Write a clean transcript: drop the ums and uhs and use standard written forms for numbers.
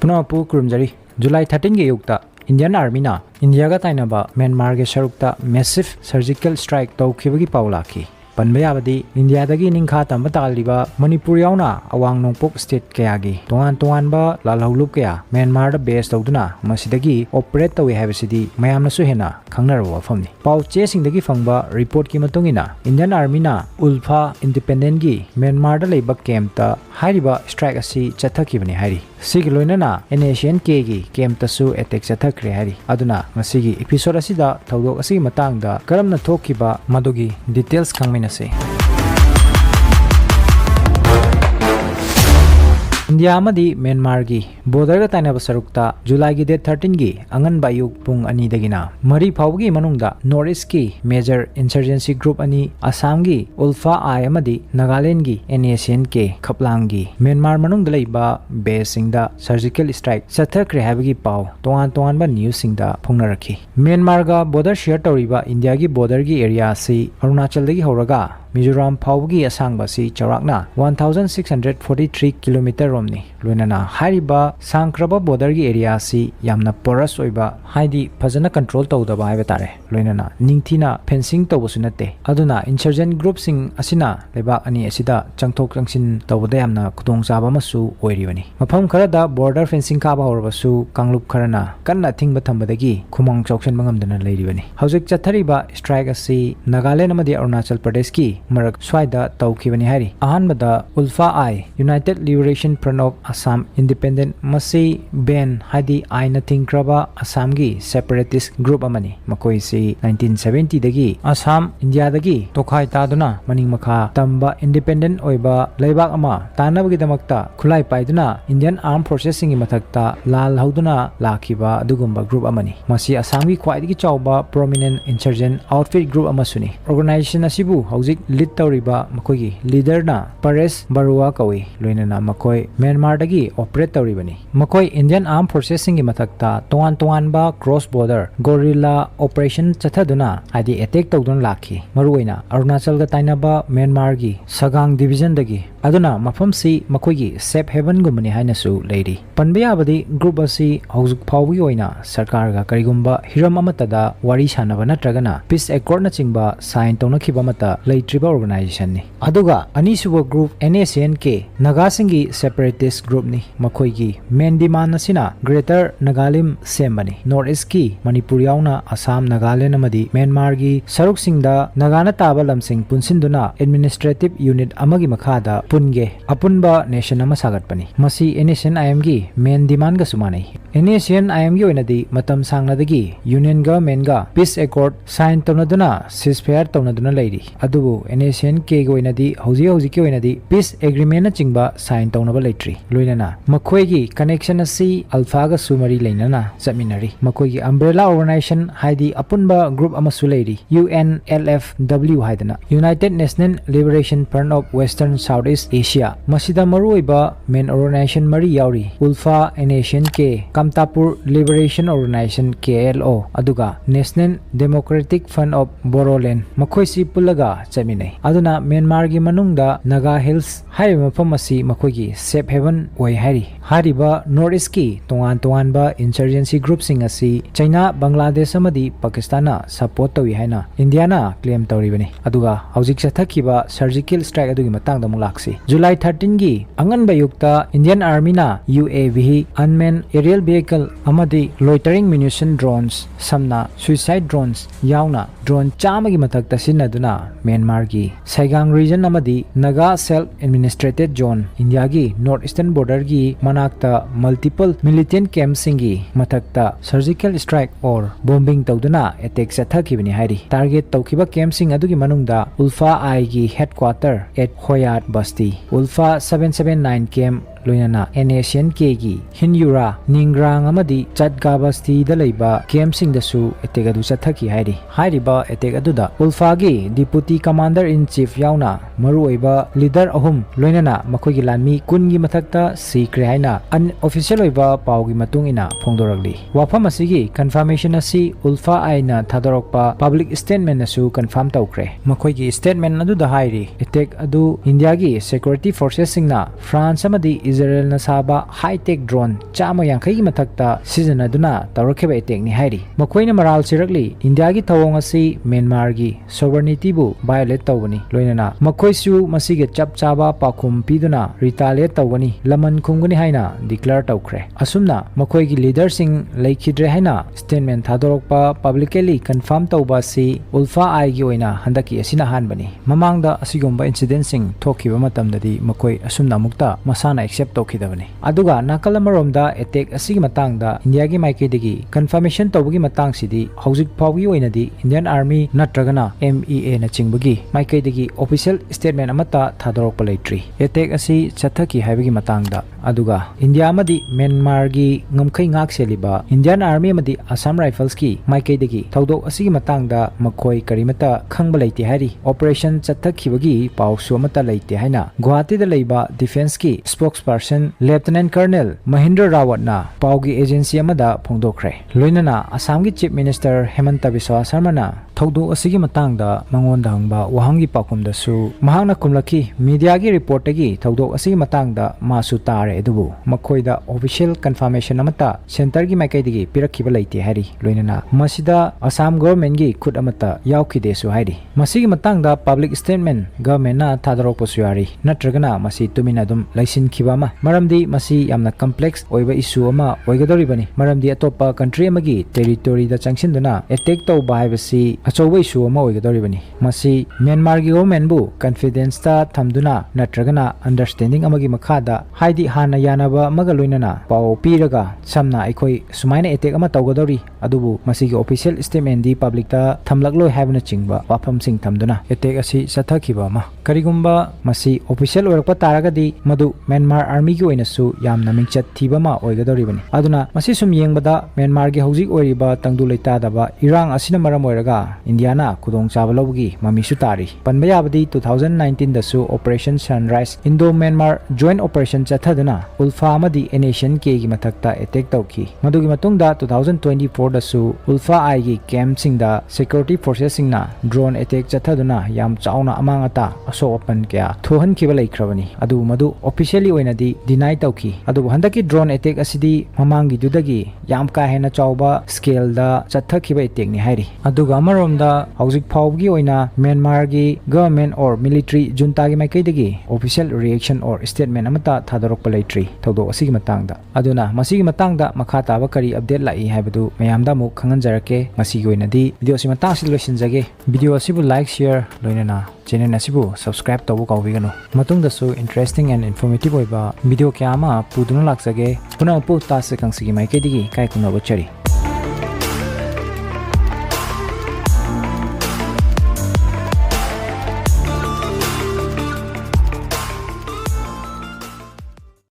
पुनःपु कुरुमजरी जुलाई 13 के युक्ता इंडियन आर्मी ना इंडिया का ताइनबा म्यांमार के सरुक्ता मैसिव सर्जिकल स्ट्राइक तौखिबगी पाउलाखी पनबयाबदी इंडिया दगी निंखा तंब तालिबा मणिपुर यावना अवांग नोंगपोक स्टेट कयागी तोंगान तोंगानबा लालहौलुप कया म्यांमार द बेस तौदुना मसिदगी ऑपरेट तौवे हाइबसिदी मयामनसु हेना खंगनरबा वफमनी पाउचे सिंगदगी फंगबा रिपोर्ट की मतुंगिना इंडियन आर्मी ना उल्फा इंडिपेंडेंट गी म्यांमार द लेबा कैंपता हाइरिबा स्ट्राइक असि चथखिबनी हाइरि सिगी लोइनना NSCN-K गी कैंपतसु अटैक चथखरे हाइरि अदुना ngasiगी एपिसोड असिदा थौदोक असि मतंगदा करमना थोखिबा मदुगी डिटेल्स खंगमिनसे इंडिया मदी म्यांमार की बॉर्डर का ताइनब सरुक्ता जुलाई की डेट 13 की अंगन बायुक पुंग अनि दगिना मरी फाउगी मनुंगदा नॉर्थ ईस्ट की मेजर इंसर्जेंसी ग्रुप अनि असम की ULFA-I अमदी नागालैंड की NSCN-K खपलांग की म्यांमार मनुंग दलैबा बेसिंगदा सर्जिकल स्ट्राइक चथखरे हाबगी पाव तोंगान तोंगानबा न्यूज सिंगदा फोंगना रखी म्यांमार का बॉर्डर शेयर तौरिबा इंडिया की बॉर्डर की एरिया से अरुणाचल दगी होरगा मिजोरम फाउगी असंगबसी चौराकना 1643 किलोमीटर रोमनी लोइनना हारिबा सांख्रबा बॉर्डर की एरिया सी यामना पोरस ओइबा हाइदी फजना कंट्रोल तौदबा हाइबा तारे लोइनना निंगथिना फेंसिंग तौबसु नते अदुना इंसर्जेंट ग्रुप सिंग असिना लेबा अनि असिदा चंगथोक चंगसिन तौबदा यामना खुदोंग चाबा मसु ओइरिबनी मफम खरदा बॉर्डर फेंसिंग काबा होरबसु कांगलुप खरना कन्ना थिंगबा थंबदगी खुमंग चौक्सन मंगमदना लेरिबनी हौजिक चथरिबा स्ट्राइक असि नागालैंड अमदी अरुणाचल प्रदेश की मरक स्वाइदा तौखिबनी हारि अहानबदा ULFA-I United Liberation Front of Assam Independent मसी बेन हाइदी आइना थिंग्रबा असम की सेपरेटिस्ट ग्रुप अमनी मकोइसी 1970 दगी असम इंडिया दगी तोखाइ तादुना मनिंग मखा तंबा इंडिपेंडेंट ओइबा लेबाक अमा तानबगी दमक्ता खुलाई पाइदुना इंडियन आर्म फोर्सेस सिंगी मथक्ता लाल हौदुना लाखिबा अदुगुम्बा ग्रुप अमनी मसी असम की ख्वाइदगी चाउबा प्रोमिनेंट इंसर्जेंट आउटफिट ग्रुप अमसुनी ऑर्गेनाइजेशन असिबु हौजिक लीड तौरिबा मकोइगी लीडरना परेश बरुआ कवि लोइनना मकोइ म्यांमार दगी ऑपरेट तौरिबनी मकोइ इंडियन आर्म फोर्सेस सिंगी मथक्ता तोंगान तोंगानबा क्रॉस बॉर्डर गोरिल्ला ऑपरेशन चथदुना आदि अटैक तौदुन लाखी मरुइना अरुणाचल गा ताइनबा म्यांमार की सगांग डिवीजन दगी अदुना मफम सी मकोइगी सेफ हेवन गुमनी हाइनसु लेरी पनबयाबदी ग्रुप असि हौजुक फाउगी ओइना सरकार गा करिगुम्बा हिरम अमतदा वारी सानबा नत्रगना पीस एकॉर्ड न चिंगबा साइन तौनखिबा मता लेट्रिबा ऑर्गेनाइजेशन नि अदुगा अनिसुबो ग्रुप NSCN-K नागा सिंगी सेपरेटिस्ट ग्रुप नि मखोइगी मेन डिमांड असिना ग्रेटर नागालिम सेमबनी नॉर्थ ईस्ट की मणिपुर यावना असम नागालैंड अमदी म्यांमार की सरुक सिंगदा नागाना ताबा लमसिंग पुनसिंदुना एडमिनिस्ट्रेटिव यूनिट अमगी मखादा पुनगे अपुनबा नेशन अमा सागतपनी मसी NSCN-IM की मेन डिमांड गा सुमानै NSCN-IM की ओइनदी मतम सांगनादगी यूनियन गवर्नमेंट गा पीस एकॉर्ड साइन तौनदुना सीजफायर तौनदुना लेरी अदुबु NSCN-K की ओइनदी हौजी हौजी की ओइनदी पीस एग्रीमेंट न चिंगबा साइन तौनबा लेट्री लोइनना मखोइगी कनेक्शन असि अल्फा गा सुमरी लेनना चमिनरी मखोइगी अम्ब्रेला ऑर्गेनाइजेशन हाइदी अपुनबा ग्रुप अमसु लेरी UNLFW हाइदना United National Liberation Front of Western South East Asia मसिदा मरुइबा मेन ऑर्गेनाइजेशन मरी यावरी ULFA NSCN-K Kamtapur liberation organisation KLO अदुगा National Democratic Front of Boroland मखोइसी पुलगा चमिनै अदुना म्यांमार की मनुंगदा नागा हिल्स हाइबा मफम असि मखोइगी सेफ हेवन ओइ हाइरि हारिबा नॉर्थ ईस्ट की तोंगान तोंगानबा इंसर्जेंसी ग्रुप सिंग असि चाइना बांग्लादेश अमदी पाकिस्तान सपोर्ट तौई हाइना इंडियाना क्लेम तौरिबनी अदुगा हौजिक चथखिबा सर्जिकल स्ट्राइक अदुगी मतंगदा मुलाक्सी जुलाई 13 की अंगनबा युक्ता इंडियन आर्मी ना UAV अनमैन एरियल व्हीकल अमदी लोइटरिंग म्यूनिशन ड्रोन्स समना सुसाइड ड्रोन्स यावना ड्रोन चामगी मथक्ता सिन्नदुना म्यांमार की सैगांग रीजन अमदी Naga self administered zone India की नॉर्थ ईस्टर्न बॉर्डर की मनाक्ता मल्टीपल मिलिटेंट कैंप सिंगी मथक्ता सर्जिकल स्ट्राइक और बॉम्बिंग तौदुना अटैक चथखिबनी हाइरि टारगेट तौखिबा कैंप सिंग अदुगी मनुंगदा ULFA-I की हेडक्वार्टर एट होयात बस्ती ULFA 779 कैंप लोइनना NSCN-K की हिनयुरा निंग्रांग अमदी चटगा बस्ती दलैबा कैंप सिंगदसु अटैक अदु चथखि हाइरि हाइरिबा अटैक अदुदा ULFA की डिप्यूटी कमांडर इन चीफ यावना मरुओइबा लीडर अहुम लोइनना मखोइगी लानमी कुनगी मथक्ता सीक्रे हाइना अन ऑफिशियल ओइबा पाउगी मतुंगिना फोंदोरगली वाफम असिगी कंफर्मेशन असि ULFA-I ना थादोरकपा पब्लिक स्टेटमेंट असु कंफर्म तौख्रे मखोइगी स्टेटमेंट अदुदा हाइरि अटैक अदु इंडिया की सिक्योरिटी फोर्सेस सिंगना फ्रांस अमदी Israel na saba high-tech drone chama yankai gi mathakta sijanaduna tawrakhiba attack ni hairi makoina maral sirakli India gi thawong asi Myanmar gi sovereignty bu violate tawani loinana makoi su masige chap chaba pakhum piduna retaliate tawani laman khunguni haina declare tawkhre asumna makoi gi leader sing laikhidre haina statement thadorokpa publicly confirm tawba si ULFA-I gi oina handaki asina hanbani mamangda asigomba incident sing thokiba matamdadi makoi asumna mukta masana accept tawkhidabani aduga nakalamaromda attack asigi matangda India gi maikidagi confirmation tawbagi matang sidi hojik phawgi oinadi Indian Army natragana MEA na chingbagi maikaidagi official statement amata thadorokpa leitri attack asi chathaki haibagi matangda aduga India amadi Myanmar gi ngamkhai ngak seliba Indian Army amadi Assam Rifles ki maikaidagi thodok asigi matangda makoi karimata khangba leite hari operation chathakibagi pawsu amata leite haina Guwahati da leiba defense ki spokesperson Lieutenant Colonel Mahindra Rawat na pawgi agency amada phongdokre loinana Assam gi Chief Minister Hemanta Biswa Sarma na thaudo asigi matangda mangonda hangba wahangi pakumda su mahangna kumlaki media gi report gi thaudo asigi matangda masu tare edubu makhoida official confirmation amata center gi maikai digi pirakhiba leite hari loinana masida Assam government gi khut amata yaukhide su hairi masigi matangda public statement government na thadorok posuari natragana masi tumina dum laisin khiba ma maramdi masi yamna complex oiba issue ama oigadori bani maramdi atopa country amagi territory da changsinduna attack tawba haibasi achoba issue ama oigadori bani masi Myanmar gi government bu confidence ta thamduna natragana understanding amagi makhada haidi hana yanaba maga loinana paw piraga samna aikoi sumaina attack ama tawgadori adubu masi gi official statement di public ta thamlakloi haibna chingba wafam sing thamduna attack asi sathakhiba ma karigumba masi official orakpa taragadi madu Myanmar army gi oinasu yamna mingchat thiba ma oigadori bani aduna masi sum yengbada Myanmar gi hojik oiriba tangdu leita daba irang asina maram oiraga Indiana kudong chaba lawgi mami su tari panba yabadi 2019 da su Operation Sunrise Indo-Myanmar Joint Operation chathaduna ULFA amadi NSCN-K gi mathakta attack tawki madugi matungda 2024 da su ULFA-I gi camp singda security forces singna drone attack chathaduna yam chauna amangata asok apan kya thohan khiba laikhrabani adu madu officially oinadi deny tawki adu handaki drone attack asidi mamangi dudagi yam ka hena chauba scale da chathakhiba attack ni hairi aduga amarom hojik phawgi oina Myanmar gi government or military junta gi maikai dagi official reaction or statement amata thadorok palaitri thodo asigi matangda aduna masigi matangda makha taba kari update lai haibadu mayamda mu khanganjarake masigi oinadi video si matang si loisinjage video asibu like share loinana channel asibu subscribe tobu kawbigano matungda su interesting and informative oiba video kyama puduna laksage puna pu Tasi Khangsi gi maikai dagi kai kunna bochari